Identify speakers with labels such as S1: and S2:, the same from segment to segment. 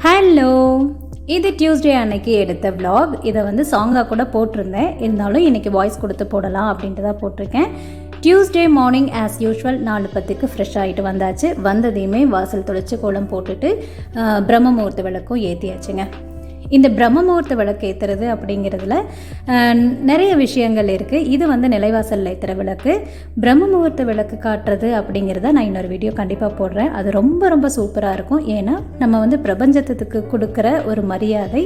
S1: Hello, இது Tuesday அன்னைக்கு எடுத்த vlog. இதை வந்து சாங்காக கூட போட்டிருந்தேன். இருந்தாலும் இன்றைக்கி வாய்ஸ் கொடுத்து போடலாம் அப்படின்ட்டு தான் போட்டிருக்கேன். டியூஸ்டே மார்னிங் ஆஸ் யூஷுவல் 4:10க்கு ஃப்ரெஷ் ஆகிட்டு வந்தாச்சு. வந்ததையுமே வாசல் தொளிச்சு கோலம் போட்டுட்டு பிரம்ம முகூர்த்த விளக்கும் ஏற்றியாச்சுங்க. இந்த பிரம்ம முகூர்த்த விளக்கு ஏற்றுறது அப்படிங்கிறதுல நிறைய விஷயங்கள் இருக்குது. இது வந்து நிலைவாசலில் ஏற்றுற விளக்கு. பிரம்ம முகூர்த்த விளக்கு காட்டுறது அப்படிங்கிறத நான் இன்னொரு வீடியோ கண்டிப்பாக போடுறேன். அது ரொம்ப ரொம்ப சூப்பராக இருக்கும். ஏன்னா நம்ம வந்து பிரபஞ்சத்துக்கு கொடுக்குற ஒரு மரியாதை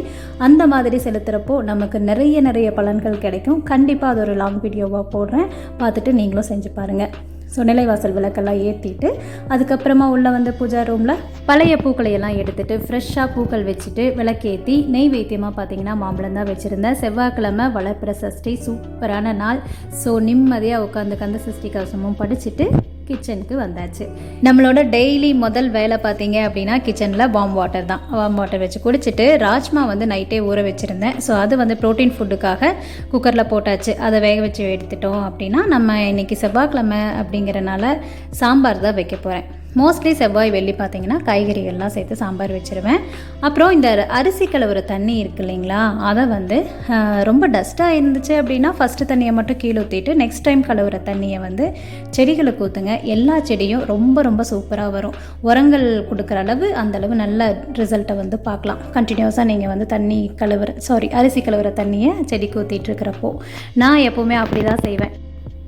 S1: அந்த மாதிரி செலுத்துகிறப்போ நமக்கு நிறைய பலன்கள் கிடைக்கும். கண்டிப்பாக அது ஒரு லாங் வீடியோவாக போடுறேன், பார்த்துட்டு நீங்களும் செஞ்சு பாருங்கள். ஸோ நிலைவாசல் விளக்கெல்லாம் ஏற்றிட்டு அதுக்கப்புறமா உள்ளே வந்து பூஜா ரூமில் பழைய பூக்களையெல்லாம் எடுத்துகிட்டு ஃப்ரெஷ்ஷாக பூக்கள் வச்சுட்டு விளக்கேற்றி நெய்வேத்தியமாக பார்த்தீங்கன்னா மாம்பழம் தான் வச்சுருந்தேன். செவ்வாய்க்கிழமை வளர்ப்பிற சஷ்டி, சூப்பரான நாள். ஸோ நிம்மதியாக உட்காந்து கந்த சஷ்டி கவசமும் படிச்சுட்டு கிச்சனுக்கு வந்தாச்சு. நம்மளோட டெய்லி முதல் வேலை பார்த்தீங்க அப்படின்னா கிச்சனில் வார்ம் வாட்டர் தான். வார்ம் வாட்டர் வச்சு குடிச்சிட்டு ராஜ்மா வந்து நைட்டே ஊற வச்சுருந்தேன். ஸோ அது வந்து ப்ரோட்டீன் ஃபுட்டுக்காக குக்கரில் போட்டாச்சு. அதை வேக வச்சு எடுத்துட்டோம் அப்படின்னா நம்ம இன்றைக்கி செவ்வாய்க்கிழமை அப்படிங்கிறனால சாம்பார் தான் வைக்க போகிறேன். மோஸ்ட்லி செவ்வாய் வெள்ளி பார்த்திங்கன்னா காய்கறிகள்லாம் சேர்த்து சாம்பார் வச்சுருவேன். அப்புறம் இந்த அரிசி கழுவுற தண்ணி இருக்குது இல்லைங்களா, அதை வந்து ரொம்ப டஸ்ட்டாக இருந்துச்சு அப்படின்னா ஃபஸ்ட்டு தண்ணியை மட்டும் கீழே ஊற்றிட்டு நெக்ஸ்ட் டைம் கழுவுற தண்ணியை வந்து செடிகளுக்கு ஊற்றுங்க. எல்லா செடியும் ரொம்ப சூப்பராக வரும். உரங்கள் கொடுக்குற அளவு அந்தளவு நல்ல ரிசல்ட்டை வந்து பார்க்கலாம். கண்டினியூஸாக நீங்கள் வந்து அரிசி கழுவுற தண்ணியை செடிக்கு ஊற்றிட்டு இருக்கிறப்போ நான் எப்போவுமே அப்படி தான் செய்வேன்.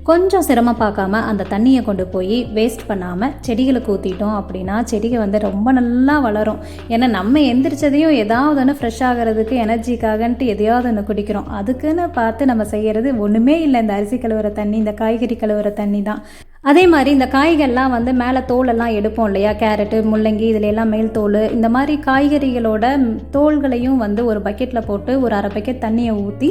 S1: கொஞ்சம் சிரமம் பார்க்காம அந்த தண்ணியை கொண்டு போய் வேஸ்ட் பண்ணாமல் செடிகளுக்கு ஊற்றிட்டோம் அப்படின்னா செடிகள் வந்து ரொம்ப நல்லா வளரும். ஏன்னா நம்ம எந்திரிச்சதையும் ஏதாவது ஒன்று ஃப்ரெஷ் ஆகிறதுக்கு எனர்ஜிக்காகன்ட்டு எதையாவது ஒன்று குடிக்கிறோம். அதுக்குன்னு பார்த்து நம்ம செய்கிறது ஒன்றுமே இல்லை. இந்த அரிசி கழுவுற தண்ணி, இந்த காய்கறி கழுவுற தண்ணி தான். அதே மாதிரி இந்த காய்கள்லாம் வந்து மேலே தோலெல்லாம் எடுப்போம் இல்லையா, கேரட்டு, முள்ளங்கி, இதில் எல்லாம் மேல் தோல், இந்த மாதிரி காய்கறிகளோட தோள்களையும் வந்து ஒரு பக்கெட்டில் போட்டு ஒரு அரை பக்கெட் தண்ணியை ஊற்றி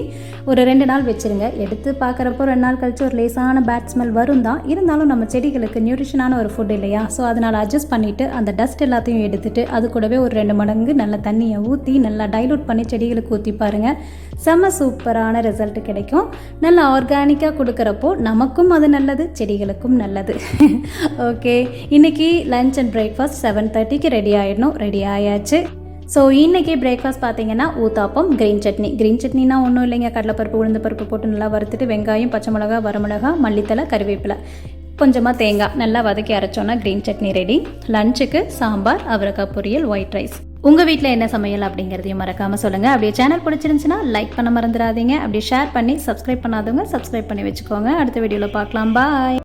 S1: ஒரு 2 நாள் வச்சுருங்க. எடுத்து பார்க்குறப்போ 2 நாள் கழித்து ஒரு லேசான பேட் ஸ்மெல் வரும் தான். இருந்தாலும் நம்ம செடிகளுக்கு நியூட்ரிஷனான ஒரு ஃபுட் இல்லையா, ஸோ அதனால் அட்ஜஸ்ட் பண்ணிவிட்டு அந்த டஸ்ட் எல்லாத்தையும் எடுத்துகிட்டு அது கூடவே ஒரு 2 மடங்கு நல்ல தண்ணியை ஊற்றி நல்லா டைலூட் பண்ணி செடிகளுக்கு ஊற்றி பாருங்கள். செம்ம சூப்பரான ரிசல்ட் கிடைக்கும். நல்லா ஆர்கானிக்காக கொடுக்குறப்போ நமக்கும் அது நல்லது, செடிகளுக்கும் நல்லது. ஓகே, இன்றைக்கி லன்ச் அண்ட் பிரேக்ஃபாஸ்ட் 7:30க்கு ரெடி ஆகிடணும். ரெடி ஆயாச்சு. ஸோ இன்றைக்கி பிரேக்ஃபாஸ்ட் பார்த்தீங்கன்னா ஊத்தாப்பம், க்ரீன் சட்னி. க்ரீன் சட்னினா ஒன்றும் இல்லைங்க, கடலைப்பருப்பு, உளுந்து பருப்பு போட்டு நல்லா வறுத்துட்டு வெங்காயம், பச்சை மிளகா, வரமிளகா, மல்லித்தலை, கருவேப்பிலை, கொஞ்சமாக தேங்காய் நல்லா வதக்கி அரைச்சோன்னா க்ரீன் சட்னி ரெடி. லஞ்சுக்கு சாம்பார், அவரைக்காய் பொரியல், ஒயிட் ரைஸ். உங்கள் வீட்டில் என்ன சமையல் அப்படிங்கிறதையும் மறக்காமல் சொல்லுங்கள். அப்படியே சேனல் பிடிச்சிருந்துச்சுன்னா லைக் பண்ண மறந்துடாதீங்க. அப்படியே ஷேர் பண்ணி சப்ஸ்கிரைப் பண்ணாதவங்க சப்ஸ்கிரைப் பண்ணி வச்சுக்கோங்க. அடுத்த வீடியோவில் பார்க்கலாம். பாய்.